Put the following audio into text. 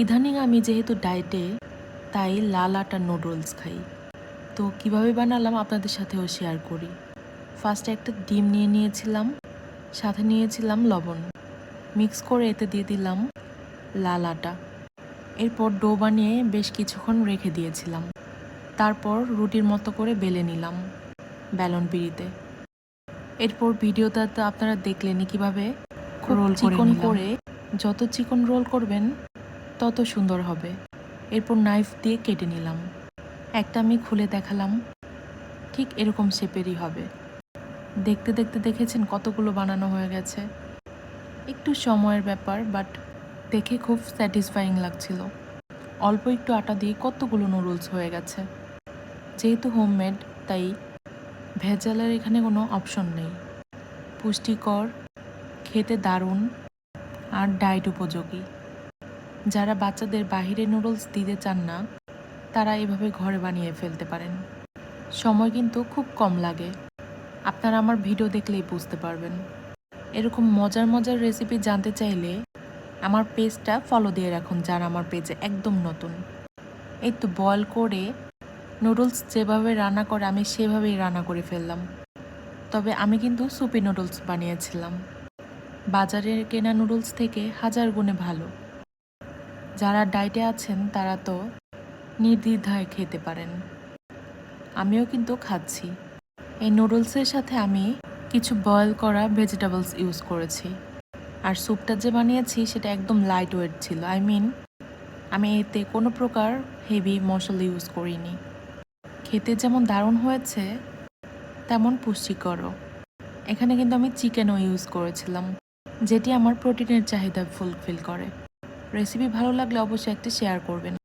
ইদানিং আমি যেহেতু ডায়েটে, তাই লাল আটার নুডলস খাই। তো কিভাবে বানালাম আপনাদের সাথেও শেয়ার করি। ফার্স্টে একটা ডিম নিয়ে নিয়েছিলাম, সাথে নিয়েছিলাম লবণ। মিক্স করে এতে দিয়ে দিলাম লাল আটা। এরপর ডো বানিয়ে বেশ কিছুক্ষণ রেখে দিয়েছিলাম। তারপর রুটির মতো করে বেলে নিলাম বেলন পিঁড়িতে। এরপর ভিডিওটাতে আপনারা দেখলেনই কীভাবে রোল চিকন করে, যত চিকন রোল করবেন তত সুন্দর হবে। এরপর নাইফ দিয়ে কেটে নিলাম। একটা আমি খুলে দেখালাম, ঠিক এরকম শেপেরই হবে। দেখতে দেখতে দেখেছেন কতগুলো বানানো হয়ে গেছে। একটু সময়ের ব্যাপার, বাট দেখে খুব স্যাটিসফাইং লাগছিল। অল্প একটু আটা দিয়ে কতগুলো নুডলস হয়ে গেছে। যেহেতু হোমমেড, তাই ভেজালের এখানে কোনো অপশন নেই। পুষ্টিকর, খেতে দারুণ আর ডায়েট উপযোগী। যারা বাচ্চাদের বাহিরে নুডলস দিতে চান না, তারা এভাবে ঘরে বানিয়ে ফেলতে পারেন। সময় কিন্তু খুব কম লাগে। আপনারা আমার ভিডিও দেখলেই বুঝতে পারবেন। এরকম মজার মজার রেসিপি জানতে চাইলে আমার পেজটা ফলো দিয়ে রাখুন, যারা আমার পেজে একদম নতুন। এই তো বয়েল করে নুডলস যেভাবে রান্না করে আমি সেভাবেই রান্না করে ফেললাম। তবে আমি কিন্তু সুপি নুডলস বানিয়েছিলাম। বাজারের কেনা নুডলস থেকে হাজার গুণে ভালো। যারা ডায়েটে আছেন তারা তো নির্দ্বিধায় খেতে পারেন। আমিও কিন্তু খাচ্ছি। এই নুডলসের সাথে আমি কিছু বয়েল করা ভেজিটেবলস ইউজ করেছি। আর স্যুপটা যে বানিয়েছি সেটা একদম লাইট ওয়েট ছিল। আমি এতে কোনো প্রকার হেভি মশলা ইউজ করিনি। খেতে যেমন দারুণ হয়েছে, তেমন পুষ্টিকরও। এখানে কিন্তু আমি চিকেনও ইউজ করেছিলাম, যেটি আমার প্রোটিনের চাহিদা ফুলফিল করে। রেসিপি ভালো লাগলে অবশ্যই একটা শেয়ার করবেন।